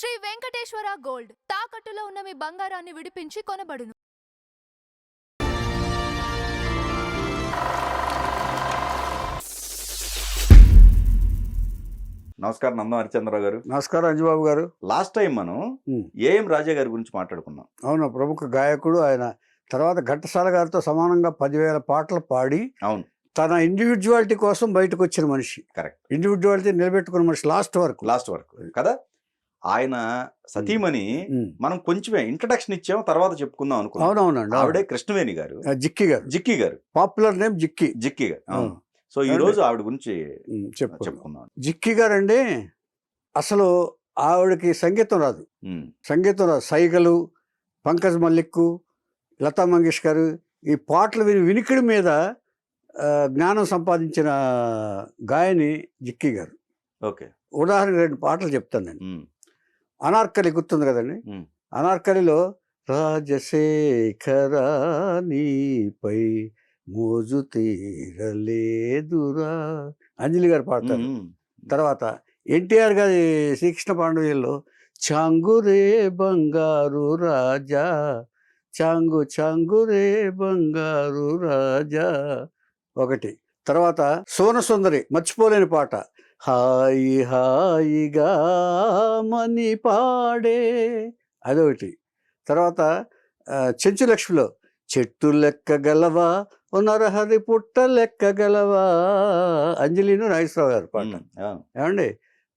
Shri Venkateswara gold తాకట్టులో ఉన్న మీ బంగారాన్ని విడిపించి కొనబడును. నమస్కారం నందం హరిచంద్రరావు గారు. నమస్కారం అంజబాబు గారు. లాస్ట్ టైం మనం ఏఎం రాజా గారి గురించి మాట్లాడుకున్నాం. అవును, ప్రముఖ గాయకుడు ఆయన. తర్వాత ఘంటసాల గారితో సమానంగా 10,000 పాటలు పాడి అవును తన ఇండివిజువాలిటీ కోసం బయటకు వచ్చిన మనిషి. కరెక్ట్, ఇండివిజువాలిటీ నిలబెట్టుకున్న మనిషి లాస్ట్ వరకు కదా. ఆయన సతీమణి మనం కొంచెమే ఇంట్రడక్షన్ ఇచ్చాము, తర్వాత చెప్పుకుందాం అనుకున్నాం. అవునవునండి. ఆవిడే కృష్ణవేణి గారు, జిక్కి గారు. పాపులర్ నేమ్ జిక్కి గారు. అవును. సో ఈ రోజు ఆవిడ గురించి చెప్పుకుందాం. జిక్కి గారు అండి, అసలు ఆవిడకి సంగీతం రాదు. సైగలు, పంకజ్ మల్లిక్, లతా మంగేష్కర్ ఈ పాటలు వినికిడి మీద జ్ఞానం సంపాదించిన గాయని జిక్కి గారు. ఓకే, ఉదాహరణ 2 పాటలు చెప్తాను నేను. అనార్కలి గుర్తుంది కదండి. అనార్కలిలో రాజశేఖరా నీపై మోజు తీరలేదురా అంజలి గారు పాడతారు. తర్వాత ఎన్టీఆర్ గారి శ్రీకృష్ణ పాండవ్యంలో చాంగురే బంగారు రాజా, చాంగురే బంగారు రాజా ఒకటి. తర్వాత సోన సుందరి మర్చిపోలేని పాట హాయి హాయిగా మని పాడే అదొకటి. తర్వాత చెంచు లక్ష్మిలో చెట్టు లెక్కగలవా నరహరి పుట్ట లెక్కగలవా అంజలిను నాగేశ్వరరావు గారు పాట. ఏమండి,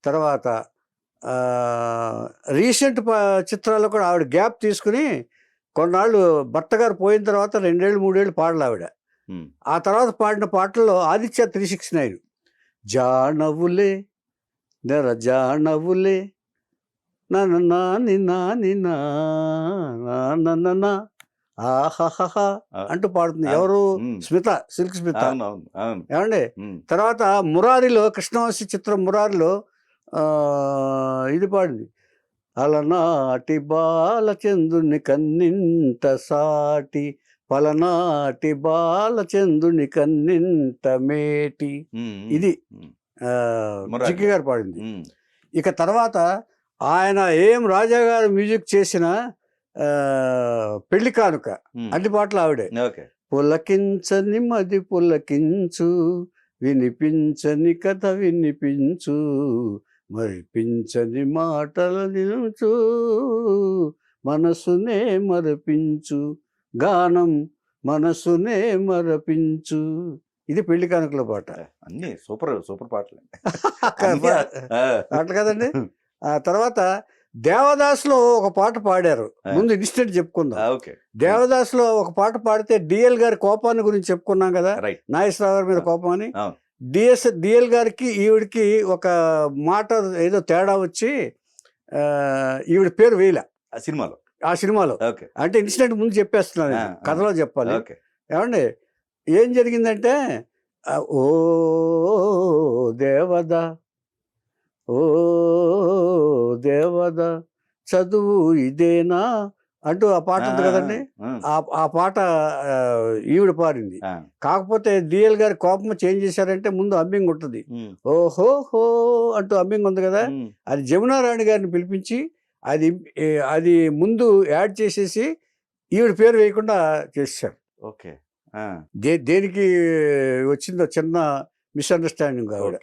తర్వాత రీసెంట్ చిత్రాల్లో కూడా ఆవిడ గ్యాప్ తీసుకుని కొన్నాళ్ళు భర్త గారు పోయిన తర్వాత 2 ఏళ్ళు 3 ఏళ్ళు పాడలు ఆవిడ. ఆ తర్వాత పాడిన పాటల్లో ఆదిత్య 369 జానవులే నెర జానవులే నాని నా ఆహాహా అంటూ పాడుతుంది. ఎవరు? స్మిత, సిల్క్ స్మిత. ఏమండి, తర్వాత మురారిలో కృష్ణవంశీ చిత్రం మురారిలో ఇది పాడింది అలనాటి బాలచంద్రుని కన్నింట సాటి పలనాటి బాలచంద్రుని కన్నింట మేటి. ఇది జిక్కి గారు పాడింది. ఇక తర్వాత ఆయన ఏం రాజా గారు మ్యూజిక్ చేసిన పెళ్లి కానుక అన్ని పాటలు ఆవిడే. పులకించని మది పులకించు, వినిపించని కథ వినిపించు, మరిపించని మాటలు నిలుచు, మనసునే మరపించు, గానం మనసునే మరపించు. ఇది పెళ్లి కానుకల పాట. అన్ని సూపర్ పాటలు పాటలు కదండి. ఆ తర్వాత దేవదాస్లో ఒక పాట పాడారు. ముందు ఇన్స్టెంట్ చెప్పుకుందాం. దేవదాస్లో ఒక పాట పాడితే డిఎల్ గారి కోపాన్ని గురించి చెప్పుకున్నాం కదా, నాగేశ్వరరావు గారి మీద కోపం అని. డిఎల్ గారికి ఈవిడికి ఒక మాట ఏదో తేడా వచ్చి ఈవిడ పేరు వేయలే ఆ సినిమాలో. అంటే ఇన్సిడెంట్ ముందు చెప్పేస్తున్నాను, కథలో చెప్పాలి. ఏమండి, ఏం జరిగిందంటే ఓ దేవదా ఓ దేవదా చదువు ఇదేనా అంటూ ఆ పాట ఉంది కదండి. ఆ పాట ఈవిడ పాడింది. కాకపోతే డిఎల్ గారి కోపం చేంజ్ చేశారంటే ముందు అమ్మింగ్ ఉంటుంది. ఓహో అంటూ అమ్మింగ్ ఉంది కదా, అది జమునా రాణి గారిని పిలిపించి అది ముందు యాడ్ చేసేసి ఈవిడ పేరు వేయకుండా చేశారు. ఓకే, దేనికి వచ్చిందో చిన్న మిస్అండర్స్టాండింగ్ ఆవిడ,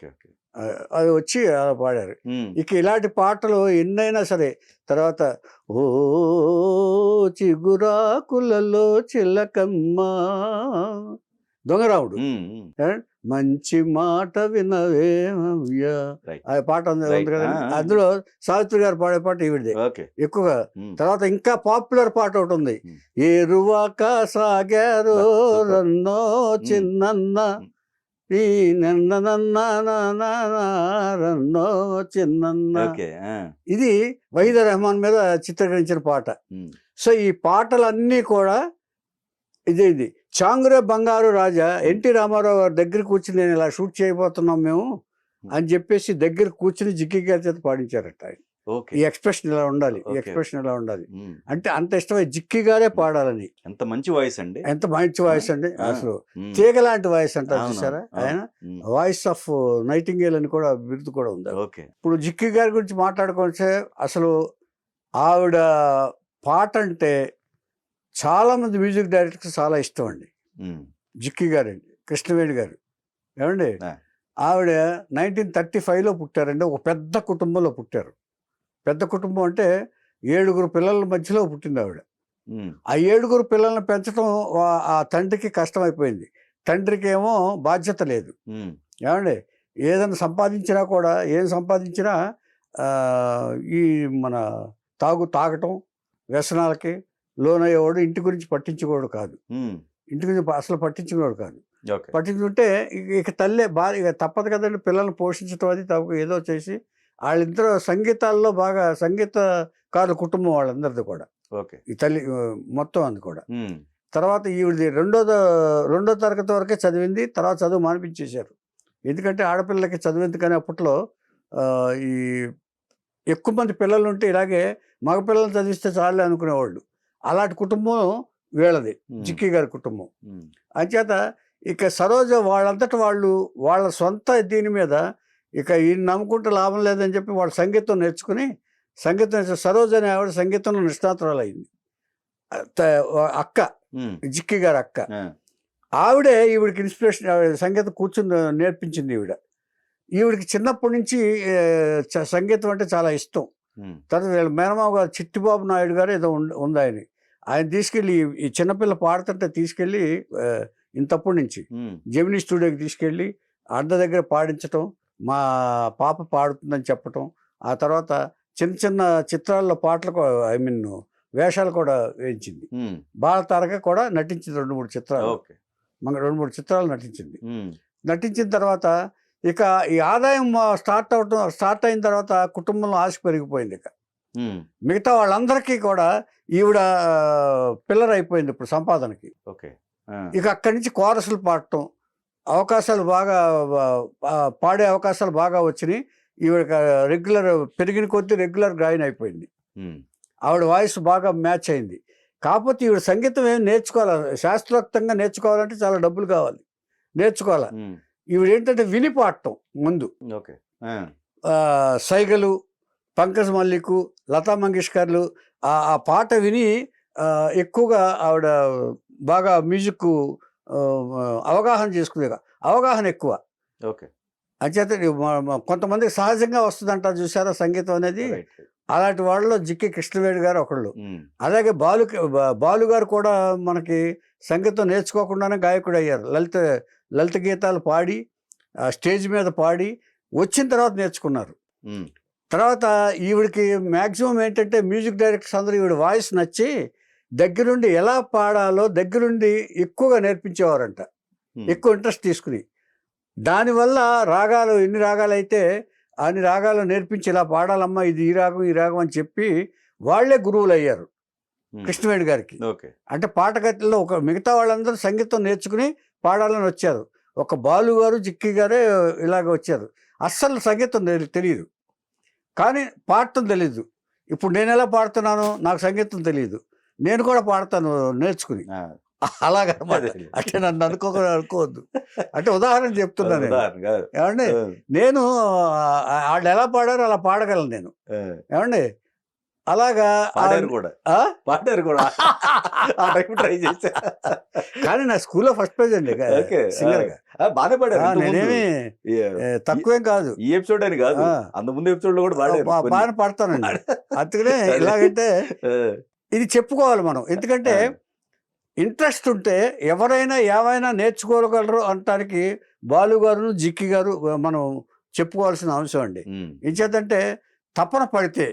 అది వచ్చి అలా పాడారు. ఇక ఇలాంటి పాటలు ఎన్నైనా సరే. తర్వాత ఓ చిగురాకులలో చిలకమ్మ, దొంగరాముడు, మంచి మాట వినవేమయ్యా ఆ పాట ఉంది కదండి. అందులో సావిత్రి గారు పాడే పాట ఈవిడే ఎక్కువగా. తర్వాత ఇంకా పాపులర్ పాట ఒకటి ఉంది, ఏరువాక సాగారు రన్నో చిన్నన్న ఈ నన్నో చిన్నన్న. ఇది వహీద్ రెహమాన్ మీద చిత్రీకరించిన పాట. సో ఈ పాటలన్నీ కూడా ఇది చాంగురే బంగారు రాజా ఎన్టీ రామారావు గారి దగ్గర కూర్చుని నేను ఇలా షూట్ చేయబోతున్నాం మేము అని చెప్పేసి దగ్గర కూర్చుని జిక్కి గారి చేత పాడించారట. ఓకే. ఈ ఎక్స్ప్రెషన్ ఇలా ఉండాలి, ఈ ఓకే. ఎక్స్ప్రెషన్ ఇలా ఉండాలి ఉమ్. అంటే అంత ఇష్టమై జిక్కి గారే పాడాలని. ఎంత మంచి వాయిస్ అండి. ఎంత మంచి వాయిస్ అండి ఆ, అసలు. ఉమ్. తీగ లాంటి వాయిస్ అంటారు అవును, చూసారా అవును. ఆయన. ఉమ్. వాయిస్ ఆఫ్ నైటింగేల్ అని కూడా బిరుదు కూడా ఉంది. ఓకే. ఇప్పుడు జిక్కి గారి గురించి మాట్లాడుకుంటే అసలు ఆవిడ పాట అంటే చాలా మంది మ్యూజిక్ డైరెక్టర్స్ చాలా ఇష్టం అండి. ఉమ్. జిక్కి గారండి, కృష్ణవేణి గారు. ఏమండి ఆ. ఆవిడ 1935లో పుట్టారండి. ఒక పెద్ద కుటుంబంలో పుట్టారు. పెద్ద కుటుంబం అంటే 7 పిల్లల మధ్యలో పుట్టింది ఆవిడ. ఉమ్. ఆ 7 పిల్లల్ని పెంచడం ఆ తండ్రికి కష్టమైపోయింది. తండ్రికి ఏమో బాధ్యత లేదు. ఉమ్. ఏమండి ఏదైనా సంపాదించినా కూడా, ఏం సంపాదించినా ఈ మన తాగటం, వ్యసనాలకి లోనయ్యేవాడు. ఇంటి గురించి పట్టించుకోడు కాదు. ఉమ్. ఇంటి గురించి అసలు పట్టించుకునేవాడు కాదు. ఓకే. పట్టించుకుంటే ఇక తల్లే ఇక తప్పదు కదండి పిల్లల్ని పోషించడం. అది తప్ప ఏదో చేసి వాళ్ళిద్దరూ సంగీతాల్లో బాగా సంగీతకారుల కుటుంబం వాళ్ళందరిది కూడా. ఓకే. ఈ తల్లి మొత్తం అది కూడా. ఉమ్. తర్వాత ఈవిడది రెండో తరగతి వరకే చదివింది. తర్వాత చదువు మానిపించేశారు. ఎందుకంటే ఆడపిల్లలకి చదువు ఎందుకని అప్పట్లో ఈ ఎక్కువ మంది పిల్లలు ఉంటే ఇలాగే మగపిల్లల్ని చదివిస్తే చాలే అనుకునేవాళ్ళు. అలాంటి కుటుంబం వీళ్ళది, జిక్కి గారి కుటుంబం. ఉమ్. అంచేత ఇక సరోజ వాళ్ళంతట వాళ్ళు వాళ్ళ సొంత దీని మీద ఇక ఈయన నమ్ముకుంటే లాభం లేదని చెప్పి వాళ్ళు సంగీతం నేర్చుకుని సరోజ అనే ఆవిడ సంగీతంలో నిష్ణాతురాలు అయింది. అక్క, ఉమ్. జిక్కి గారి అక్క. ఆ. ఆవిడే ఈవిడికి ఇన్స్పిరేషన్. సంగీతం కూర్చుని నేర్పించింది ఈవిడికి చిన్నప్పటి నుంచి సంగీతం అంటే చాలా ఇష్టం. ఉమ్. తర్వాత వీళ్ళ మేనమావ గారు చిట్టిబాబు నాయుడు గారు ఏదో ఉంది ఆయన తీసుకెళ్ళి ఈ చిన్నపిల్ల పాడుతుంటే తీసుకెళ్ళి ఇంతప్పటి నుంచి ఉమ్. జెమినీ స్టూడియోకి తీసుకెళ్ళి అడ్డ దగ్గర పాడించటం, మా పాప పాడుతుందని చెప్పటం. ఆ తర్వాత చిన్న చిన్న చిత్రాల్లో పాటలు వేషాలు కూడా వేయించింది. ఉమ్. బాలతారక కూడా నటించింది 2-3 చిత్రాలు. ఓకే. 2-3 చిత్రాలు నటించింది. ఉమ్. నటించిన తర్వాత ఇక ఈ ఆదాయం స్టార్ట్ అయిన తర్వాత కుటుంబంలో ఆశ పెరిగిపోయింది. ఇక ఉమ్. మిగతా వాళ్ళందరికీ కూడా ఈవిడ పిల్లర్ అయిపోయింది ఇప్పుడు సంపాదనకి. ఓకే. ఆ. ఇక అక్కడి నుంచి కోరసులు పాడటం అవకాశాలు బాగా పాడే అవకాశాలు బాగా వచ్చినాయి. ఈవిడ రెగ్యులర్ పెరిగిన కొద్దీ రెగ్యులర్ గాయన అయిపోయింది. ఉమ్. ఆవిడ వాయిస్ బాగా మ్యాచ్ అయింది. కాకపోతే ఈవిడ సంగీతం ఏం నేర్చుకోవాలి, శాస్త్రోక్తంగా నేర్చుకోవాలంటే చాలా డబ్బులు కావాలి, నేర్చుకోవాలి. ఉమ్. ఈవిడ ఏంటంటే విని పాడటం ముందు. ఓకే. ఆ. సైగలు, పంకజ్ మల్లిక్, లతా మంగేష్కర్లు ఆ పాట విని ఎక్కువగా ఆవిడ బాగా మ్యూజిక్ అవగాహన చేసుకునేగా, అవగాహన ఎక్కువ. ఓకే. అంచేత కొంతమందికి సహజంగా వస్తుందంటారు చూసారా సంగీతం అనేది. రైట్. అలాంటి వాళ్ళలో జిక్కి కృష్ణవేణి గారు ఒకళ్ళు. ఉమ్. అలాగే బాలు గారు కూడా మనకి సంగీతం నేర్చుకోకుండానే గాయకుడు అయ్యారు. లలిత గీతాలు పాడి స్టేజ్ మీద పాడి వచ్చిన తర్వాత నేర్చుకున్నారు. ఉమ్. తర్వాత ఈవిడికి మ్యాక్సిమం ఏంటంటే మ్యూజిక్ డైరెక్టర్స్ అందరూ ఈవిడ వాయిస్ నచ్చి దగ్గరుండి ఎలా పాడాలో దగ్గరుండి ఎక్కువగా నేర్పించేవారంట, ఎక్కువ ఇంట్రెస్ట్ తీసుకుని. దానివల్ల రాగాలు ఎన్ని రాగాలు అయితే అన్ని రాగాలు నేర్పించి ఇలా పాడాలమ్మా, ఇది ఈ రాగం అని చెప్పి వాళ్లే గురువులు అయ్యారు కృష్ణవేణి గారికి. ఓకే. అంటే పాటగతిలో మిగతా వాళ్ళందరూ సంగీతం నేర్చుకుని పాడాలని వచ్చారు. ఒక బాలు గారు జిక్కి గారే ఇలాగ వచ్చారు. అస్సలు సంగీతం తెలియదు, కానీ పాడటం తెలీదు. ఇప్పుడు నేను ఎలా పాడుతున్నాను, నాకు సంగీతం తెలియదు, నేను కూడా పాడతాను నేర్చుకుని. అలాగనమాట. అంటే నన్ను అనుకోవద్దు. అంటే ఉదాహరణ చెప్తున్నాను. ఏమండి నేను వాళ్ళు ఎలా పాడారో అలా పాడగలను నేను. ఏమండి అలాగా పాడారు కూడా. కానీ నా స్కూల్లో ఫస్ట్ ప్రైజ్ అండి సింగర్ గా. బాగా పాడారు. నేనేమి తక్కువేం కాదు. ఈ ఎపిసోడ్ అని కాదు, అంత ముందు ఎపిసోడ్ లో కూడా బాగా పాడతానండి. అందుకనే ఇలాగంటే ఇది చెప్పుకోవాలి మనం. ఎందుకంటే ఇంట్రెస్ట్ ఉంటే ఎవరైనా ఏమైనా నేర్చుకోగలరు అనటానికి బాలు గారు జిక్కి గారు మనం చెప్పుకోవాల్సిన అంశం అండి. ఇంచేతంటే తపన పడితే,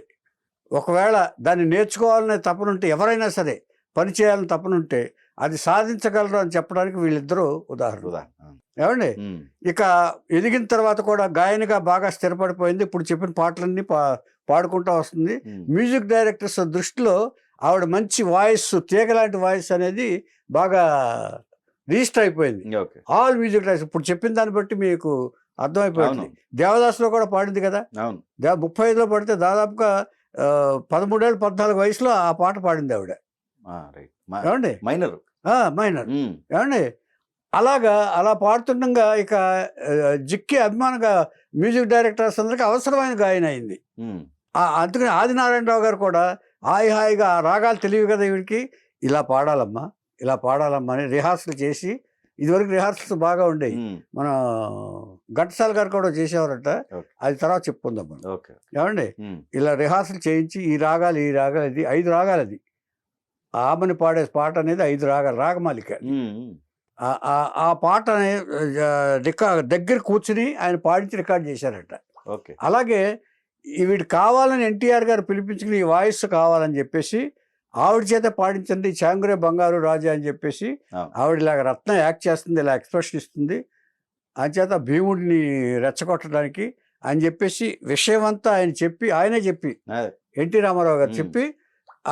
ఒకవేళ దాన్ని నేర్చుకోవాలనే తపనుంటే, ఎవరైనా సరే పని చేయాలని తపనుంటే అది సాధించగలరు అని చెప్పడానికి వీళ్ళిద్దరూ ఉదాహరణ. ఏమండి ఇక ఎదిగిన తర్వాత కూడా గాయనిగా బాగా స్థిరపడిపోయింది. ఇప్పుడు చెప్పిన పాటలన్నీ పాడుకుంటూ వస్తుంది. మ్యూజిక్ డైరెక్టర్స్ దృష్టిలో ఆవిడ మంచి వాయిస్, తీగలాంటి వాయిస్ అనేది బాగా రిజిస్టర్ అయిపోయింది. ఆల్ మ్యూజిక్ డైరెక్టర్స్ ఇప్పుడు చెప్పిన దాన్ని బట్టి మీకు అర్థమైపోయింది. దేవదాసులో కూడా పాడింది కదా, 35లో పడితే దాదాపుగా 13 ఏళ్ళు 14 వయసులో ఆ పాట పాడింది ఆవిడ. ఏమండి మైనర్ ఏమండి అలాగా అలా పాడుతుండగా ఇక జిక్కి అభిమానంగా మ్యూజిక్ డైరెక్టర్స్ అందరికి అవసరమైన గాయన అయింది. అందుకని ఆదినారాయణరావు గారు కూడా హాయిగా రాగాలు తెలియదు కదా వీడికి, ఇలా పాడాలమ్మా అని రిహార్సల్ చేసి, ఇదివరకు రిహార్సల్స్ బాగా ఉండేవి, మన ఘంటసాల గారు కూడా చేసేవారట, అది తర్వాత చెప్పుకుందాం మనం. ఏమండి ఇలా రిహార్సల్ చేయించి ఈ రాగాలు ఇది 5 రాగాలు, అది ఆమెని పాడే పాట అనేది 5 రాగాలు, రాగమాలిక. ఆ పాట దగ్గర కూర్చుని ఆయన పాడించి రికార్డ్ చేశారట. అలాగే వీడు కావాలని ఎన్టీఆర్ గారు పిలిపించుకుని ఈ వాయిస్ కావాలని చెప్పేసి ఆవిడ చేత పాడించండి, చాంగురే బంగారు రాజా అని చెప్పేసి, ఆవిడ ఇలాగ రత్న యాక్ట్ చేస్తుంది, ఇలా ఎక్స్ప్రెషన్ ఇస్తుంది, ఆయన చేత భీముడిని రెచ్చగొట్టడానికి అని చెప్పేసి విషయం అంతా ఆయనే చెప్పి ఎన్టీ రామారావు గారు చెప్పి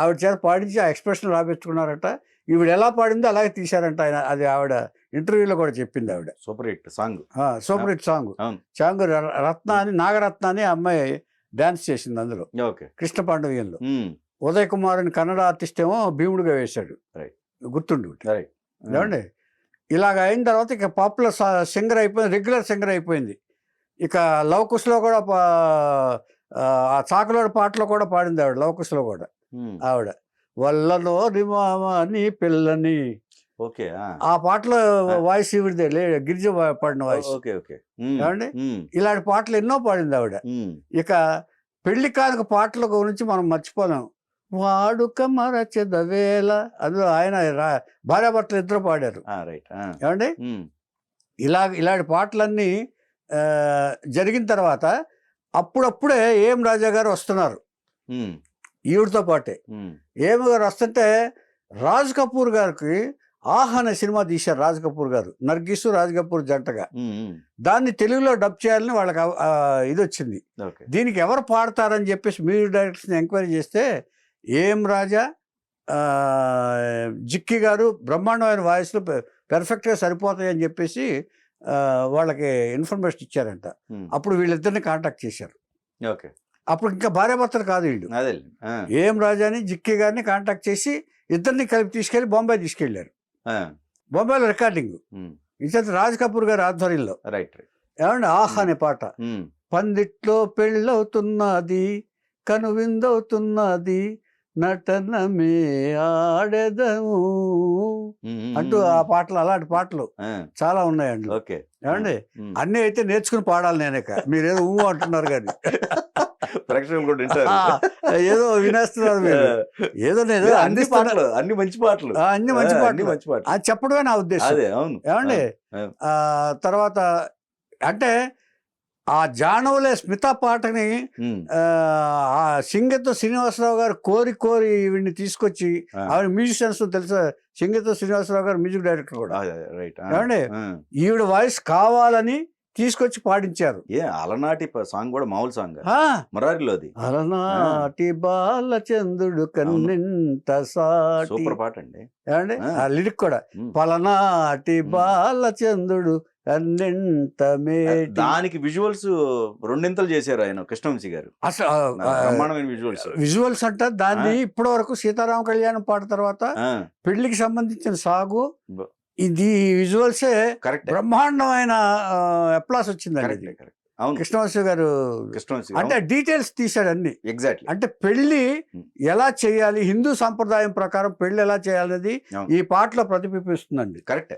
ఆవిడ చేత పాడించి ఆ ఎక్స్ప్రెషన్ రాబెట్టుకున్నారట. ఈవిడ ఎలా పాడిందో అలాగే తీశారంట ఆయన. అది ఆవిడ ఇంటర్వ్యూలో కూడా చెప్పింది ఆవిడ. సూపర్ హిట్ సాంగ్ చాంగు రత్న అని, నాగరత్న అని అమ్మాయి డాన్స్ చేసింది అందులో కృష్ణ పాండవ్యంలో. ఉదయ్ కుమార్ అని కన్నడ ఆర్టిస్ట్ ఏమో భీముడిగా వేశాడు, గుర్తుండి. ఏమండి ఇలాగ అయిన తర్వాత ఇక పాపులర్ సింగర్ అయిపోయింది, రెగ్యులర్ సింగర్ అయిపోయింది. ఇక లవకుశలో కూడా ఆ చాకలోడి పాటలో కూడా పాడింది ఆవిడ, లవకుశలో కూడా ఆవిడ వల్లలో నీ పిల్లని. ఆ పాటలో వాయిస్ ఈవిడిదే, గిరిజ పాడిన వాయిస్. ఏమండి ఇలాంటి పాటలు ఎన్నో పాడింది ఆవిడ. ఇక పెళ్లి కానుక పాటల గురించి మనం మర్చిపోలేం. వాడుక మరచెదవేళ, అందులో ఆయన భార్యాభర్తలు ఇద్దరు పాడారు. ఏమండి ఇలాంటి పాటలన్నీ జరిగిన తర్వాత అప్పుడప్పుడే ఏం రాజా గారు వస్తున్నారు ఈవిడతో పాటే. ఏం గారు వస్తుంటే రాజ్ కపూర్ గారికి ఆహ్ అనే సినిమా తీశారు రాజ్ కపూర్ గారు, నర్గిసు రాజ్ కపూర్ జంటగా. దాన్ని తెలుగులో డబ్ చేయాలని వాళ్ళకి ఇది వచ్చింది. దీనికి ఎవరు పాడతారని చెప్పేసి మ్యూజిక్ డైరెక్టర్స్ని ఎంక్వైరీ చేస్తే ఏం రాజా, జిక్కి గారు బ్రహ్మాండమైన వాయిస్లో పెర్ఫెక్ట్గా సరిపోతాయి అని చెప్పేసి వాళ్ళకి ఇన్ఫర్మేషన్ ఇచ్చారంట. అప్పుడు వీళ్ళిద్దరిని కాంటాక్ట్ చేశారు. అప్పుడు ఇంకా భార్యాభర్తలు కాదు వీళ్ళు, ఏం రాజాని జిక్కి గారిని కాంటాక్ట్ చేసి ఇద్దరిని కలిపి తీసుకెళ్లి బొంబాయి తీసుకెళ్లారు. బొంబాయిలో రికార్డింగ్ ఇచ్చేది రాజ్ కపూర్ గారి ఆధ్వర్యంలో. ఏమండి ఆహ్ అనే పాట, పందిట్లో పెళ్ళవుతున్నది, కనువిందవుతున్నది, నటనమే ఆడెదము అంటూ ఆ పాటలు, అలాంటి పాటలు చాలా ఉన్నాయండి. ఏమండి అన్నీ అయితే నేర్చుకుని పాడాలి నేనేక, మీరేదో అంటున్నారు కానీ ఏదో వినేస్తున్నారు మీరు, ఏదో అన్ని మంచి పాటలు అది చెప్పడమే నా ఉద్దేశం. ఏమండి తర్వాత అంటే ఆ జానవులే స్మిత పాటని సింగతో శ్రీనివాసరావు గారు కోరి వీడిని తీసుకొచ్చి, ఆవిడ మ్యూజిషియన్స్ తెలుసా, సింగతో శ్రీనివాసరావు గారు మ్యూజిక్ డైరెక్టర్ కూడా. ఏమండి ఈవిడ వాయిస్ కావాలని తీసుకొచ్చి పాడించారు. అలనాటి సాంగ్ కూడా మామూలు సాంగ్ మురారిలోది. అలనాటి బాలచంద్రుడు కన్నింత సాటి, సూపర్ పాట అండి. ఏమండి ఆ లిరిక్ కూడా, పలనాటి బాలచంద్రుడు కన్నింత మేటి. దానికి విజువల్స్ రెండింతలు చేశారు ఆయన, కృష్ణవంశీ గారు. అసలు విజువల్స్ అంట దాన్ని ఇప్పటి వరకు సీతారామ కళ్యాణం పాట తర్వాత పెళ్లికి సంబంధించిన సాగు ఇది విజువల్సే బ్రహ్మాండమైన అప్లాస్ వచ్చిందండి. కృష్ణవంశీ గారు అంటే డీటెయిల్స్ తీశాడు అన్ని. ఎగ్జాక్ట్లీ అంటే పెళ్లి ఎలా చేయాలి, హిందూ సంప్రదాయం ప్రకారం పెళ్లి ఎలా చేయాలనేది ఈ పాటలో ప్రతిబింబిస్తుందండి. కరెక్ట్.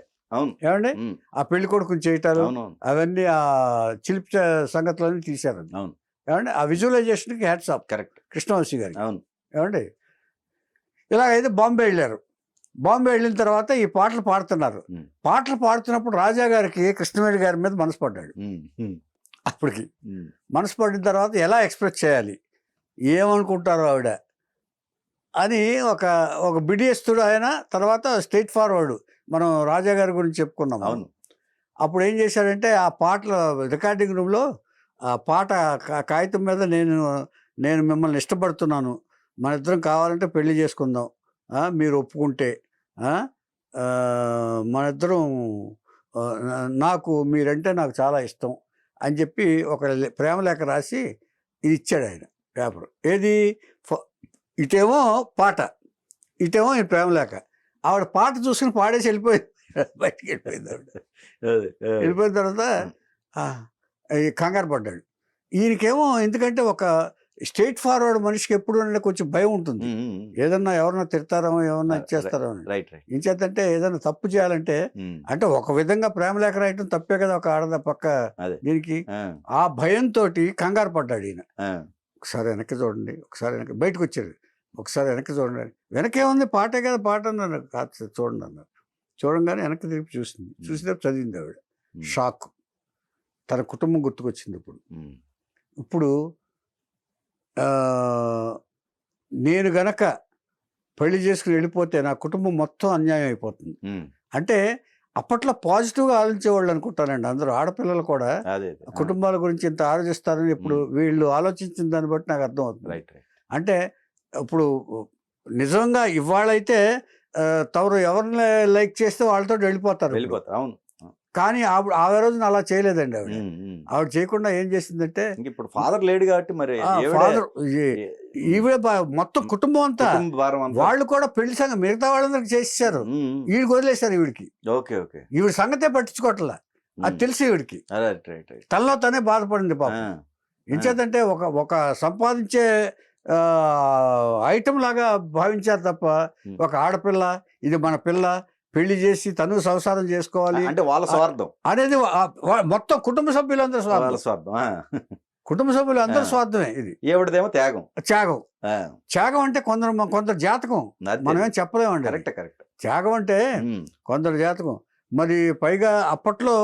ఏమండి ఆ పెళ్లి కొడుకుని చేయటాలు అవన్నీ ఆ చిలిపి సంగతులన్నీ తీశారు. ఏమండి ఆ విజువలైజేషన్ కి హ్యాట్స్ ఆఫ్. కరెక్ట్ కృష్ణవంశీ గారు. ఏమండి ఇలాగైతే బాంబే వెళ్ళారు. బాంబే వెళ్ళిన తర్వాత ఈ పాటలు పాడుతున్నారు. పాటలు పాడుతున్నప్పుడు రాజా గారికి కృష్ణవేణి గారి మీద మనసు పడ్డాడు. అప్పటికి మనసు పడిన తర్వాత ఎలా ఎక్స్ప్రెస్ చేయాలి, ఏమనుకుంటారు ఆవిడ అని ఒక బిడియస్తుడు ఆయన. తర్వాత స్ట్రైట్ ఫార్వర్డ్ మనం రాజా గారి గురించి చెప్పుకున్నాం. అప్పుడు ఏం చేశాడంటే ఆ పాటల రికార్డింగ్ రూమ్లో ఆ పాట కాగితం మీద నేను మిమ్మల్ని ఇష్టపడుతున్నాను, మన ఇద్దరం కావాలంటే పెళ్లి చేసుకుందాం, మీరు ఒప్పుకుంటే మన ఇద్దరం, మీరంటే నాకు చాలా ఇష్టం అని చెప్పి ఒక ప్రేమలేఖ రాసి ఇది ఇచ్చాడు ఆయన పేపర్. ఏది ఇటేమో పాట, ఇటేమో ఈ ప్రేమలేఖ. ఆవిడ పాట చూసుకుని పాడేసి వెళ్ళిపోయింది, బయటికి వెళ్ళిపోయింది ఆవిడ. వెళ్ళిపోయిన తర్వాత కంగారు పడ్డాడు. ఈయనకేమో ఎందుకంటే ఒక స్ట్రైట్ ఫార్వర్డ్ మనిషికి ఎప్పుడు కొంచెం భయం ఉంటుంది, ఏదన్నా ఎవరన్నా తిడతారో ఏమన్నా ఇచ్చేస్తారో అని. ఇంచేతంటే ఏదన్నా తప్పు చేయాలంటే, అంటే ఒక విధంగా ప్రేమలేఖ రాయటం తప్పే కదా ఒక ఆడద పక్క దీనికి. ఆ భయంతో కంగారు పడ్డాడు ఈయన. ఒకసారి వెనక్కి చూడండి, ఒకసారి వెనక్కి, బయటకు వచ్చాడు, ఒకసారి వెనక్కి చూడండి. వెనకేముంది, పాటే కదా పాట అన్నారు. కాదు చూడండి అన్నారు. చూడంగానే వెనక్కి తిరిగి చూసింది, చూసినప్పుడు చదివింది ఆవిడ. షాక్. తన కుటుంబం గుర్తుకొచ్చింది. ఇప్పుడు నేను గనక పెళ్లి చేసుకుని వెళ్ళిపోతే నా కుటుంబం మొత్తం అన్యాయం అయిపోతుంది. అంటే అప్పట్లో పాజిటివ్గా ఆలోచించేవాళ్ళు అనుకుంటానండి అందరూ. ఆడపిల్లలు కూడా కుటుంబాల గురించి ఇంత ఆలోచిస్తారని ఇప్పుడు వీళ్ళు ఆలోచించిన దాన్ని బట్టి నాకు అర్థం అవుతుంది. అంటే ఇప్పుడు నిజంగా ఇవాళైతే తవరు ఎవరిని లైక్ చేస్తే వాళ్ళతో వెళ్ళిపోతారు. అవును. కానీ ఆ రోజున అలా చేయలేదండి ఆవిడ. ఆవిడ చేయకుండా ఏం చేసిందంటే, ఇప్పుడు ఫాదర్ లేడు కాబట్టి మరి ఫాదర్ ఈవిడ మొత్తం కుటుంబం అంతా వాళ్ళు కూడా పెళ్లి సంగతి మిగతా వాళ్ళందరికి చేసేసారు, ఈవిడికి వదిలేశారు. ఈవిడికి ఈవిడ సంగతే పట్టించుకోవట్లా, అది తెలిసి ఈవిడికి తనలో తనే బాధపడింది పాపం. ఎంచేతంటే ఒక సంపాదించే ఐటమ్ లాగా భావించారు తప్ప, ఒక ఆడపిల్ల ఇది మన పిల్ల, పెళ్లి చేసి తను సంసారం చేసుకోవాలి అంటే వాళ్ళ స్వార్థం అనేది మొత్తం కుటుంబ సభ్యులందరూ స్వార్థం. కుటుంబ సభ్యులు అందరూ స్వార్థమే. ఇది ఏమిటదేమో త్యాగం. త్యాగం అంటే కొందరు జాతకం, మనమేం చెప్పలేమండి. త్యాగం అంటే కొందరు జాతకం. మరి పైగా అప్పట్లో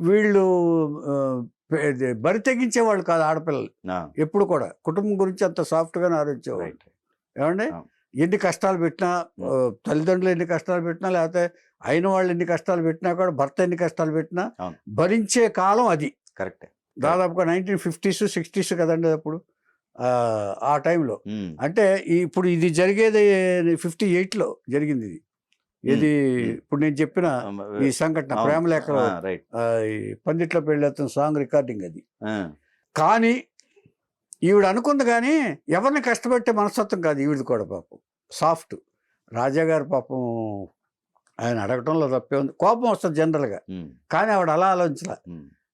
వీళ్ళు బరి తెగించేవాళ్ళు కాదు ఆడపిల్లలు. ఎప్పుడు కూడా కుటుంబం గురించి అంత సాఫ్ట్గానే ఆలోచించేవాళ్ళు. ఏమండి, ఎన్ని కష్టాలు పెట్టినా, తల్లిదండ్రులు ఎన్ని కష్టాలు పెట్టినా, లేకపోతే అయిన వాళ్ళు ఎన్ని కష్టాలు పెట్టినా కూడా, భర్త ఎన్ని కష్టాలు పెట్టినా భరించే కాలం అది. కరెక్టే. దాదాపుగా 1950s 60s కదండి అప్పుడు, ఆ టైంలో. అంటే ఇప్పుడు ఇది జరిగేది 58లో జరిగింది. ఇది ఇప్పుడు నేను చెప్పిన ఈ సంఘటన ప్రేమలేఖలో పందిట్లో పెళ్ళేస్తున్న సాంగ్ రికార్డింగ్ అది. కానీ ఈవిడ అనుకుంది, కానీ ఎవరిని కష్టపెట్టే మనస్తత్వం కాదు ఈవిడ కూడా. పాపం సాఫ్ట్. రాజాగారు పాపం ఆయన అడగటంలో తప్పే ఉంది, కోపం వస్తుంది జనరల్గా, కానీ ఆవిడ అలా ఆలోచించలే.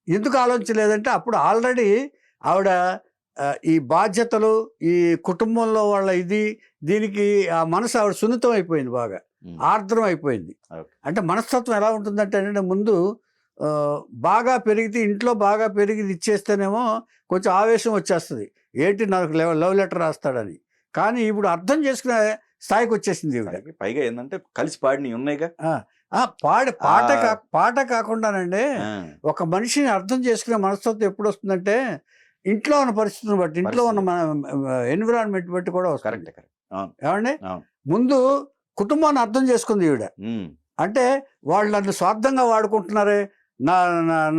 ఎందుకు ఆలోచించలేదంటే అప్పుడు ఆల్రెడీ ఆవిడ ఈ బాధ్యతలు, ఈ కుటుంబంలో వాళ్ళ దీనికి ఆ మనసు ఆవిడ సున్నితం అయిపోయింది, బాగా ఆర్ద్రం అయిపోయింది. అంటే మనస్తత్వం ఎలా ఉంటుందంటే, ముందు బాగా పెరిగితే, ఇంట్లో బాగా పెరిగి ఇచ్చేస్తేనేమో కొంచెం ఆవేశం వచ్చేస్తుంది, ఏంటి నాకు లవ్ లెటర్ రాస్తాడని. కానీ ఇప్పుడు అర్థం చేసుకునే స్థాయికి వచ్చేసింది ఈవిడ. పైగా ఏంటంటే కలిసి పాడినవి ఉన్నాయిగా. పాట కాకుండానండి, ఒక మనిషిని అర్థం చేసుకునే మనస్తత్వం ఎప్పుడు వస్తుందంటే ఇంట్లో ఉన్న పరిస్థితులను బట్టి, ఇంట్లో ఉన్న మన ఎన్విరాన్మెంట్ బట్టి కూడా వస్తుంది. ఏమండి, ముందు కుటుంబాన్ని అర్థం చేసుకుంది ఈవిడ. అంటే వాళ్ళు నన్ను స్వార్థంగా వాడుకుంటున్నారే,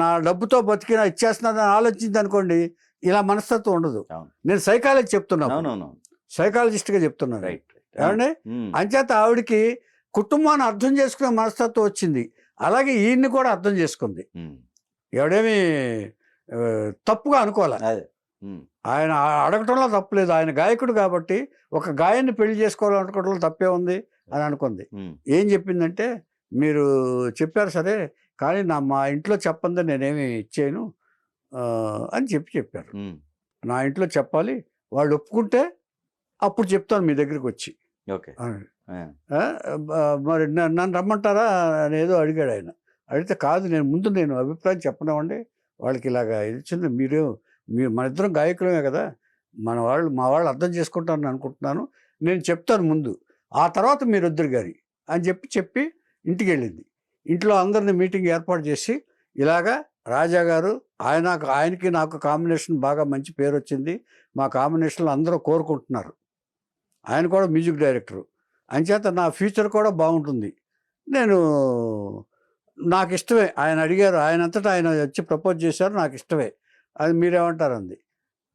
నా డబ్బుతో బతికినా ఇచ్చేస్తున్నారని ఆలోచించింది అనుకోండి, ఇలా మనస్తత్వం ఉండదు. నేను సైకాలజీ చెప్తున్నాను, సైకాలజిస్ట్గా చెప్తున్నాను. ఏమండి, అంచేత ఆవిడకి కుటుంబాన్ని అర్థం చేసుకునే మనస్తత్వం వచ్చింది. అలాగే ఈయన్ని కూడా అర్థం చేసుకుంది. ఎవడేమి తప్పుగా అనుకోలే. ఆయన అడగటంలో తప్పులేదు, ఆయన గాయకుడు కాబట్టి ఒక గాయాన్ని పెళ్లి చేసుకోవాలనుకోవడంలో తప్పే ఉంది అని అనుకుంది. ఏం చెప్పిందంటే, మీరు చెప్పారు సరే, కానీ మా ఇంట్లో చెప్పందని నేనేమి ఇచ్చేయను అని చెప్పారు. నా ఇంట్లో చెప్పాలి, వాళ్ళు ఒప్పుకుంటే అప్పుడు చెప్తాను మీ దగ్గరికి వచ్చి. మరి నన్ను రమ్మంటారా అనేదో అడిగాడు ఆయన. అడిగితే కాదు, నేను అభిప్రాయం చెప్పనివ్వండి, వాళ్ళకి ఇలాగా ఇచ్చింది, మీరు మన ఇద్దరం గాయకులమే కదా, మా వాళ్ళు అర్థం చేసుకుంటారని అనుకుంటున్నాను, నేను చెప్తాను ముందు, ఆ తర్వాత మీరు వద్దరు గారి అని చెప్పి ఇంటికి వెళ్ళింది. ఇంట్లో అందరిని మీటింగ్ ఏర్పాటు చేసి, ఇలాగా రాజా గారు ఆయనకి నాకు కాంబినేషన్ బాగా మంచి పేరు వచ్చింది, మా కాంబినేషన్లో అందరూ కోరుకుంటున్నారు, ఆయన కూడా మ్యూజిక్ డైరెక్టరు, అంచేత నా ఫ్యూచర్ కూడా బాగుంటుంది, నాకు ఇష్టమే, ఆయన అడిగారు, ఆయనంతటా ఆయన వచ్చి ప్రపోజ్ చేశారు, నాకు ఇష్టమే, అది మీరేమంటారు అంది.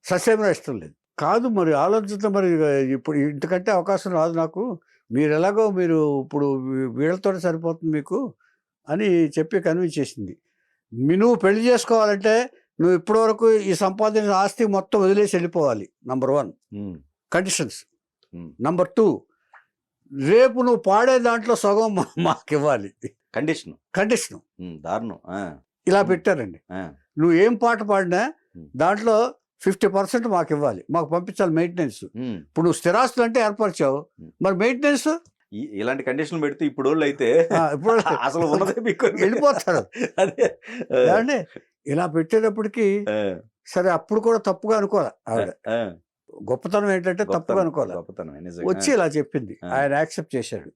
ససేమరా ఇష్టం లేదు. కాదు మరి ఆలోచించడం, మరి ఇప్పుడు ఇంతకంటే అవకాశం రాదు నాకు, మీరు ఎలాగో మీరు ఇప్పుడు వీళ్ళతో సరిపోతుంది మీకు అని చెప్పి కన్విన్స్ చేసింది. నువ్వు పెళ్లి చేసుకోవాలంటే నువ్వు ఇప్పటివరకు ఈ సంపాదించిన ఆస్తి మొత్తం వదిలేసి వెళ్ళిపోవాలి. Number 1 conditions. నంబర్ 2 రేపు నువ్వు పాడే దాంట్లో సగం మాకు ఇవ్వాలి. కండిషన్ దారుణం. ఇలా పెట్టారండి. నువ్వు ఏం పాట పాడినా దాంట్లో 50% మాకు ఇవ్వాలి, మాకు పంపించాలి మెయింటెనెన్స్. ఇప్పుడు నువ్వు స్థిరాస్తులు అంటే ఏర్పరిచావు, మరి మెయింటెనెన్స్ ఇలాంటి కండిషన్లు పెడితే ఇప్పుడు అయితే ఇప్పుడు అసలు వెళ్ళిపోతారు. అంటే ఇలా పెట్టేటప్పటికి సరే అప్పుడు కూడా తప్పుగా అనుకోవాలి ఆవిడ. గొప్పతనం ఏంటంటే తప్పుగా అనుకోవాలి. వచ్చి ఇలా చెప్పింది, ఆయన యాక్సెప్ట్ చేశాడు.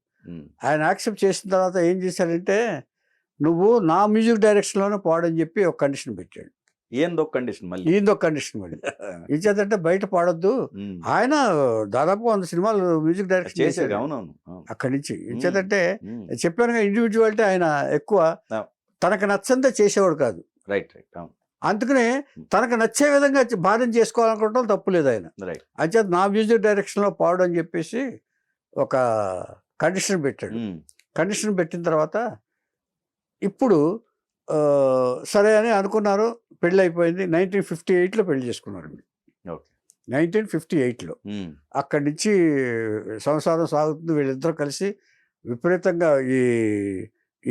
ఆయన యాక్సెప్ట్ చేసిన తర్వాత ఏం చేశాడంటే నువ్వు నా మ్యూజిక్ డైరెక్షన్ లోనే పాడని చెప్పి ఒక కండిషన్ పెట్టాడు. ఏందో కండిషన్ మళ్ళీ ఇచ్చేదంటే బయట పాడొద్దు. ఆయన దాదాపు 100 సినిమాలు మ్యూజిక్ డైరెక్షన్ చేశాడు. అక్కడి నుంచి ఇచ్చేదంటే చెప్పాను, ఇండివిజువాలిటీ ఆయన ఎక్కువ తనకు నచ్చందే చేసేవాడు కాదు. అందుకనే తనకు నచ్చే విధంగా భార్యం చేసుకోవాలనుకోవడం తప్పులేదు ఆయన. అంచేత నా మ్యూజిక్ డైరెక్షన్ లో పాడు అని చెప్పేసి ఒక కండిషన్ పెట్టాడు. కండిషన్ పెట్టిన తర్వాత ఇప్పుడు సరే అని అనుకున్నారు, పెళ్ళి అయిపోయింది. 1958లో పెళ్లి చేసుకున్నారు. 1958లో అక్కడి నుంచి సంసారం సాగుతుంది. వీళ్ళిద్దరూ కలిసి విపరీతంగా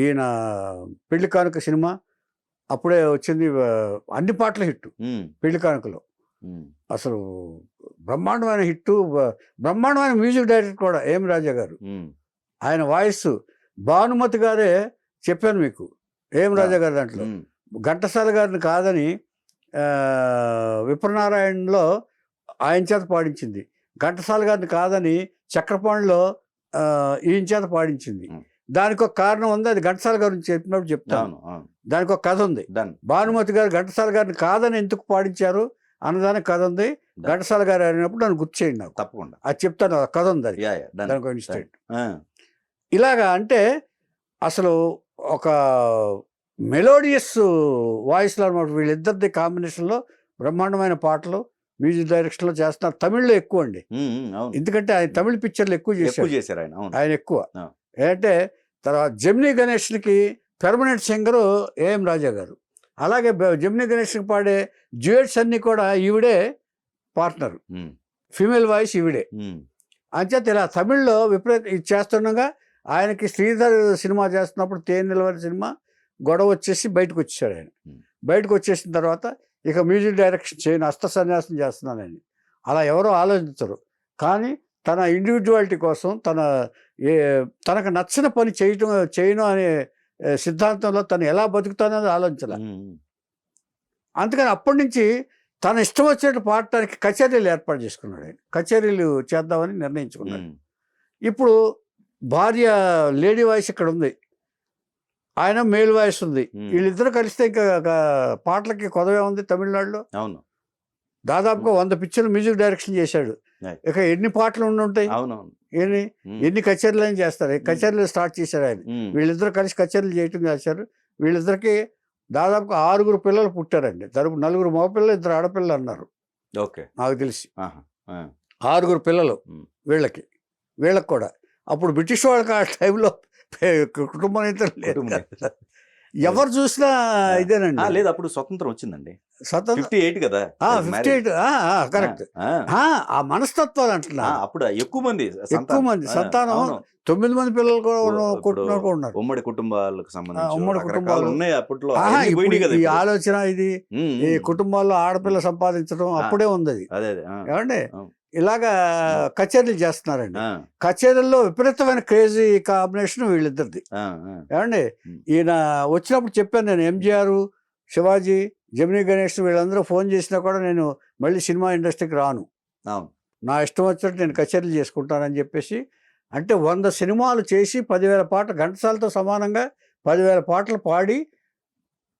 ఈయన పెళ్లి కానుక సినిమా అప్పుడే వచ్చింది, అన్ని పాటల హిట్. పెళ్లి కానుకలో అసలు బ్రహ్మాండమైన హిట్, బ్రహ్మాండమైన మ్యూజిక్ డైరెక్టర్ కూడా ఏం రాజా గారు. ఆయన వాయిస్ భానుమతి గారే చెప్పాను మీకు, ఏం రాజా గారి దాంట్లో ఘంటసాల గారిని కాదని విప్రనారాయణలో ఆయన చేత పాడించింది, ఘంటసాల గారిని కాదని చక్రపాణిలో ఈయన చేత పాడించింది. దానికి ఒక కారణం ఉంది, అది ఘంటసాల గారి నుంచి చెప్పినప్పుడు చెప్తాను. దానికి ఒక కథ ఉంది. భానుమతి గారు ఘంటసాల గారిని కాదని ఎందుకు పాడించారు అన్నదానికి కథ ఉంది. ఘంటసాల గారు అయినప్పుడు నన్ను గుర్తు చేయండి నాకు, తప్పకుండా అది చెప్తాను. కథ ఉంది అది, దానికి ఇలాగా. అంటే అసలు ఒక మెలోడియస్ వాయిస్లో అనమాట. వీళ్ళిద్దరిది కాంబినేషన్లో బ్రహ్మాండమైన పాటలు మ్యూజిక్ డైరెక్షన్లో చేస్తున్నారు. తమిళ్లో ఎక్కువ అండి, ఎందుకంటే ఆయన తమిళ పిక్చర్లు ఎక్కువ చేశారు ఆయన ఎక్కువ. ఏంటంటే తర్వాత జెమినీ గణేష్కి పెర్మనెంట్ సింగరు ఏఎం రాజా గారు. అలాగే జెమినీ గణేష్కి పాడే డ్యూయట్స్ అన్ని కూడా ఈవిడే పార్ట్నర్, ఫీమేల్ వాయిస్ ఈవిడే. అంచేత ఇలా తమిళ్లో ఇది చేస్తుండగా ఆయనకి శ్రీధర్ సినిమా చేస్తున్నప్పుడు తేనెలవారి సినిమా గొడవ వచ్చేసి బయటకు వచ్చేసాడు ఆయన. బయటకు వచ్చేసిన తర్వాత ఇక మ్యూజిక్ డైరెక్షన్ చేయను, హస్త సన్యాసం చేస్తున్నానని అలా ఎవరో ఆలోచించరు. కానీ తన ఇండివిజువాలిటీ కోసం తనకు నచ్చిన పని చేయను అనే సిద్ధాంతంలో తను ఎలా బతుకుతానని ఆలోచించాల. అందుకని అప్పటి నుంచి తన ఇష్టం వచ్చినట్టు పాడటానికి కచేరీలు ఏర్పాటు చేసుకున్నాడు ఆయన. కచేరీలు చేద్దామని నిర్ణయించుకున్నాడు. ఇప్పుడు భార్య లేడీ వాయిస్ ఇక్కడ ఉంది, ఆయన మేల్ వాయిస్ ఉంది. వీళ్ళిద్దరూ కలిస్తే ఇంకా పాటలకి కొదవే ఉంది తమిళనాడులో. అవును, దాదాపుగా 100 పిక్చర్లు మ్యూజిక్ డైరెక్షన్ చేశాడు. ఇక ఎన్ని పాటలు ఉండుంటాయి, ఎన్ని కచేరీలు అని చేస్తారు. కచేరీలు స్టార్ట్ చేశారు ఆయన. వీళ్ళిద్దరూ కలిసి కచేరీలు చేయటం చేశారు. వీళ్ళిద్దరికి దాదాపుగా 6 పిల్లలు పుట్టారండి. 4 మగపిల్లలు 2 ఆడపిల్లలు అన్నారు నాకు తెలిసి. 6 పిల్లలు వీళ్ళకి కూడా. అప్పుడు బ్రిటిష్ వాళ్ళకి ఆ టైంలో కుటుంబ నేతలు లేదు, ఎవరు చూసినా ఇదేనండి. లేదు, అప్పుడు స్వతంత్రం వచ్చిందండి, 58 కదా. 58 కరెక్ట్. ఆ మనస్తత్వాలు అంటున్నా. అప్పుడు ఎక్కువ మంది సంతానం 9 మంది పిల్లలు కూడా ఉన్నారు. ఉమ్మడి కుటుంబాలకు సంబంధించి ఉమ్మడి కుటుంబాలు ఉన్నాయి అప్పట్లో. ఈ ఆలోచన ఇది ఈ కుటుంబాల్లో ఆడపిల్ల సంపాదించడం అప్పుడే ఉంది అది. ఏమండి ఇలాగా కచేరీలు చేస్తున్నారండి. కచేరీల్లో విపరీతమైన క్రేజీ కాంబినేషన్ వీళ్ళిద్దరిది. ఏమండి ఈయన వచ్చినప్పుడు చెప్పాను నేను, ఎంజిఆర్, శివాజీ, జెమినీ గణేష్ వీళ్ళందరూ ఫోన్ చేసినా కూడా నేను మళ్ళీ సినిమా ఇండస్ట్రీకి రాను, నా ఇష్టం వచ్చినట్టు నేను కచేరీలు చేసుకుంటానని చెప్పేసి. అంటే 100 సినిమాలు చేసి 10,000 పాటలు, ఘంటసాలతో సమానంగా 10,000 పాటలు పాడి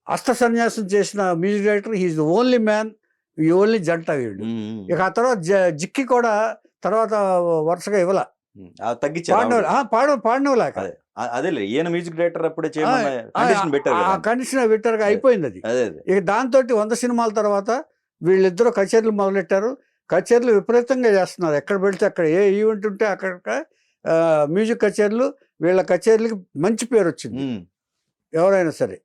హస్త సన్యాసం చేసిన music director. He's the only man, ఈ ఓన్లీ జంట వీళ్ళు. ఇక ఆ తర్వాత జిక్కి కూడా తర్వాత వరుసగా ఇవ్వాల పాడినవులాక. అదే ఈయన మ్యూజిక్ డైరెక్టర్ అప్పుడే కండిషన్ పెట్టారు, అయిపోయింది అది. ఇక దాంతో 100 సినిమాల తర్వాత వీళ్ళిద్దరూ కచేరీలు మొదలెట్టారు. కచేరీలు విపరీతంగా చేస్తున్నారు. ఎక్కడ పెడితే అక్కడ, ఏ ఈవెంట్ ఉంటే అక్కడ మ్యూజిక్ కచేరీలు. వీళ్ళ కచేరీలకి మంచి పేరు వచ్చింది. ఎవరైనా సరే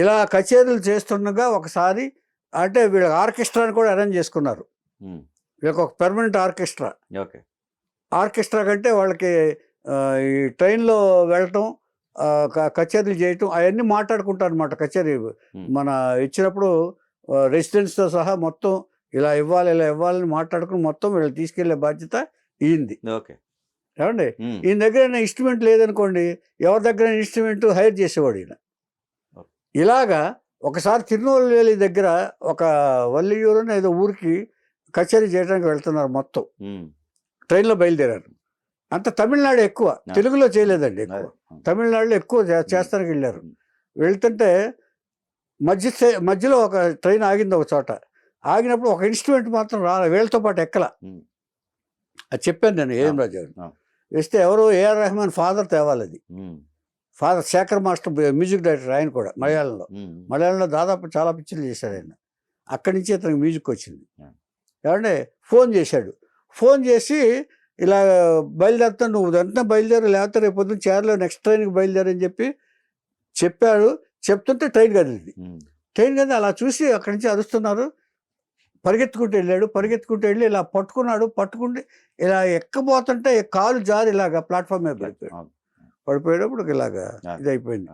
ఇలా కచేరీలు చేస్తుండగా ఒకసారి అంటే వీళ్ళ ఆర్కెస్ట్రాని కూడా అరేంజ్ చేసుకున్నారు. వీళ్ళకి ఒక పెర్మనెంట్ ఆర్కెస్ట్రా. ఆర్కెస్ట్రా కంటే వాళ్ళకి ఈ ట్రైన్లో వెళ్ళటం, కచేరీలు చేయటం అవన్నీ మాట్లాడుకుంటారు అనమాట. కచేరీ మన ఇచ్చినప్పుడు రెసిడెంట్స్తో సహా మొత్తం ఇలా ఇవ్వాలని మాట్లాడుకుని మొత్తం వీళ్ళు తీసుకెళ్లే బాధ్యత ఈయనది. ఏమండి, ఈయన దగ్గర ఇన్స్ట్రుమెంట్ లేదనుకోండి, ఎవరి దగ్గర ఇన్స్ట్రుమెంట్ హైర్ చేసేవాడు ఈయన. ఇలాగా ఒకసారి తిరునెల్వేలి దగ్గర ఒక వల్లియూరు ఏదో ఊరికి కచేరీ చేయడానికి వెళ్తున్నారు. మొత్తం ట్రైన్లో బయలుదేరారు. అంత తమిళనాడు ఎక్కువ, తెలుగులో చేయలేదండి ఎక్కువ. తమిళనాడులో ఎక్కువ చేస్తానికి వెళ్ళారు. వెళ్తుంటే మధ్యలో ఒక ట్రైన్ ఆగింది ఒక చోట. ఆగినప్పుడు ఒక ఇన్స్ట్రుమెంట్ మాత్రం వీళ్ళతో పాటు ఎక్కల. అది చెప్పాను నేను ఏఎం రాజు గారు. వేస్తే ఎవరు ఏఆర్ రెహమాన్ ఫాదర్ తేవాలి. అది father Shekhar master music director, ఆయన కూడా మలయాళంలో దాదాపు చాలా పిక్చర్లు చేశాడు ఆయన. అక్కడి నుంచి అతనికి మ్యూజిక్ వచ్చింది. ఏమంటే ఫోన్ చేశాడు. ఫోన్ చేసి ఇలా బయలుదేరుతాను, నువ్వు వెంటనే బయలుదేరు, లేకపోతే రేపు పొద్దున్న చేరలో నెక్స్ట్ ట్రైన్కి బయలుదేరని చెప్పాడు. చెప్తుంటే ట్రైన్ కదిలింది. ట్రైన్ కదిలి అలా చూసి అక్కడి నుంచి అరుస్తున్నారు. పరిగెత్తుకుంటూ వెళ్ళి ఇలా పట్టుకుంటే ఇలా ఎక్కబోతుంటే కాలు జారి ఇలాగా ప్లాట్ఫామ్ మీద పడిపోయేటప్పుడు ఇలాగా ఇదైపోయింది.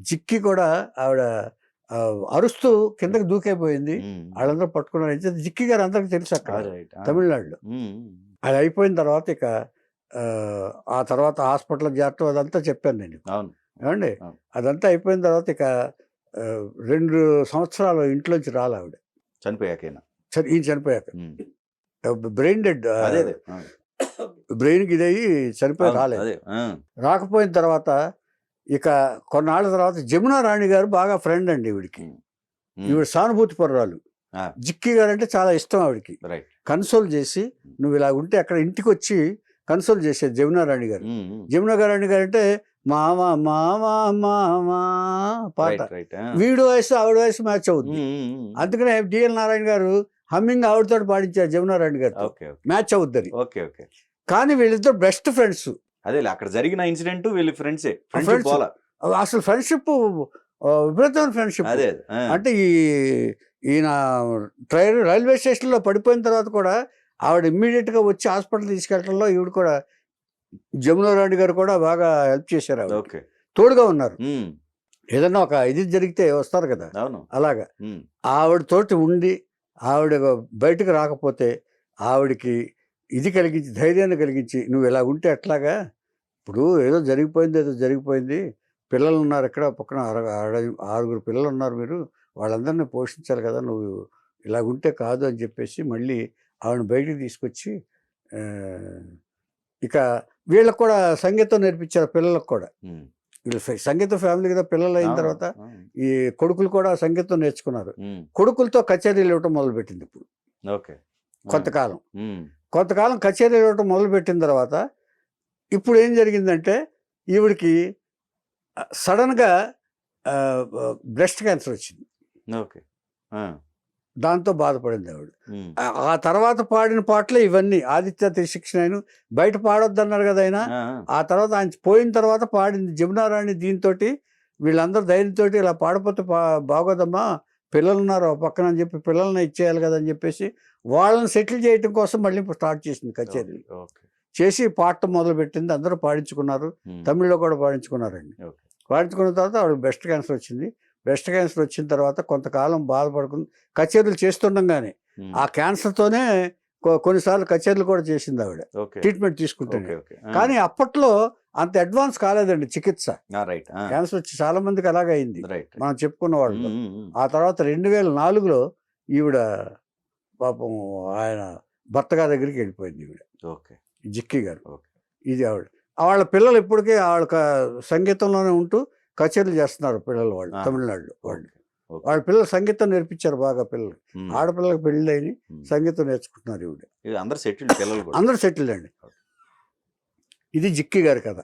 జిక్కి కూడా ఆవిడ అరుస్తూ కిందకి దూకైపోయింది. వాళ్ళందరూ పట్టుకున్నారు. జిక్కి గారు అందరికి తెలుసు అక్కడ తమిళనాడులో. అది అయిపోయిన తర్వాత ఇక ఆ తర్వాత హాస్పిటల్ చేరటం అదంతా చెప్పాను నేను. ఏమండి, అదంతా అయిపోయిన తర్వాత ఇక 2 సంవత్సరాలు ఇంట్లోంచి రాలి ఆవిడ. ఈయన చనిపోయాక బ్రెయిన్ డెడ్, బ్రెయిన్కి ఇదయ్యి చనిపోయి రాలేదు. రాకపోయిన తర్వాత ఇక కొన్నాళ్ళ తర్వాత జమునా రాణి గారు బాగా ఫ్రెండ్ అండి ఈవిడికి. ఈవిడ సానుభూతి పరురాలు. జిక్కి గారు అంటే చాలా ఇష్టం ఆవిడికి. కన్సోల్ చేసి నువ్వు ఇలా ఉంటే అక్కడ ఇంటికి వచ్చి కన్సోల్ చేసేది జమునా రాణి గారు. జమునా రాణి గారు అంటే మామ మామ మామ పాట, వీడు వయసు ఆవిడ వయసు మ్యాచ్ అవుద్ది. అందుకనే డిఎల్ నారాయణ గారు హమ్మింగ్ ఆవిడతో పాడించారు జమునా రాణి గారు, మ్యాచ్ అవుద్దని. కానీ వీళ్ళిద్దరు బెస్ట్ ఫ్రెండ్స్. అదే అక్కడ జరిగిన ఇన్సిడెంట్ వీళ్ళు ఫ్రెండ్సే. అసలు ఫ్రెండ్షిప్ విపరీతమైన ఫ్రెండ్షిప్. అంటే ఈయన రైల్వే స్టేషన్లో పడిపోయిన తర్వాత కూడా ఆవిడ ఇమ్మీడియట్గా వచ్చి హాస్పిటల్ తీసుకెళ్ళడంలో ఈవిడ కూడా జమునా రాణి గారు కూడా బాగా హెల్ప్ చేశారు. ఆవిడ తోడుగా ఉన్నారు. ఏదన్నా ఒక ఇది జరిగితే వస్తారు కదా, అలాగా ఆవిడతోటి ఉండి ఆవిడ బయటకు రాకపోతే ఆవిడకి ఇది కలిగించి, ధైర్యాన్ని కలిగించి, నువ్వు ఇలా ఉంటే ఎట్లాగా, ఇప్పుడు ఏదో జరిగిపోయింది, పిల్లలు ఉన్నారు ఇక్కడ పక్కన 6 పిల్లలు ఉన్నారు, మీరు వాళ్ళందరినీ పోషించాలి కదా, నువ్వు ఇలా ఉంటే కాదు అని చెప్పేసి మళ్ళీ ఆవిడని బయటికి తీసుకొచ్చి ఇక వీళ్ళకు కూడా సంగీతం నేర్పించారు. పిల్లలకు కూడా, వీళ్ళు సంగీత ఫ్యామిలీ కదా, పిల్లలు అయిన తర్వాత ఈ కొడుకులు కూడా సంగీతం నేర్చుకున్నారు. కొడుకులతో కచేరీలు ఇవ్వటం మొదలుపెట్టింది. ఇప్పుడు కొంతకాలం కచేరీలు ఇవ్వటం మొదలుపెట్టిన తర్వాత ఇప్పుడు ఏం జరిగిందంటే ఈవిడికి సడన్గా బ్రెస్ట్ క్యాన్సర్ వచ్చింది. దాంతో బాధపడింది ఆవిడ. ఆ తర్వాత పాడిన పాటలే ఇవన్నీ. ఆదిత్య త్రిశిక్షణ బయట పాడొద్దన్నారు కదా ఆయన. ఆ తర్వాత ఆయన పోయిన తర్వాత పాడింది జమునా రాణి. దీంతో వీళ్ళందరూ ధైర్యంతో ఇలా పాడపోతే బాగోదమ్మా, పిల్లలు ఉన్నారు పక్కన అని చెప్పి పిల్లల్ని ఇచ్చేయాలి కదా అని చెప్పేసి వాళ్ళని సెటిల్ చేయటం కోసం మళ్ళీ స్టార్ట్ చేసింది కచేరీలు. చేసి పాడటం మొదలుపెట్టింది. అందరూ పాడించుకున్నారు. తమిళ్లో కూడా పాడించుకున్నారండి. పాడించుకున్న తర్వాత ఆవిడ బ్రెస్ట్ క్యాన్సర్ వచ్చింది. బ్రెస్ట్ క్యాన్సర్ వచ్చిన తర్వాత కొంతకాలం బాధపడుకుంది. కచేరీలు చేస్తుండగానే ఆ క్యాన్సర్తోనే కొన్నిసార్లు కచేరీలు కూడా చేసింది ఆవిడ, ట్రీట్మెంట్ తీసుకుంటుంది. కానీ అప్పట్లో అంత అడ్వాన్స్ కాలేదండి చికిత్స. క్యాన్సర్ వచ్చి చాలా మందికి అలాగే అయింది మనం చెప్పుకున్న వాళ్ళు. ఆ తర్వాత 2004లో ఈవిడ పాపం ఆయన భర్త గారి దగ్గరికి వెళ్ళిపోయింది ఈవిడ, జిక్కి గారు. ఇది ఆవిడ. వాళ్ళ పిల్లలు ఇప్పటికే వాళ్ళ సంగీతంలోనే ఉంటూ కచేరీలు చేస్తున్నారు పిల్లలు. వాళ్ళు తమిళనాడులో వాళ్ళ పిల్లలు సంగీతం నేర్పించారు బాగా. పిల్లలు ఆడపిల్లలకు పెళ్ళి అయిన సంగీతం నేర్చుకుంటున్నారు ఈవిడ. అందరూ సెటిల్డ్ అండి. ఇది జిక్కి గారి కథ.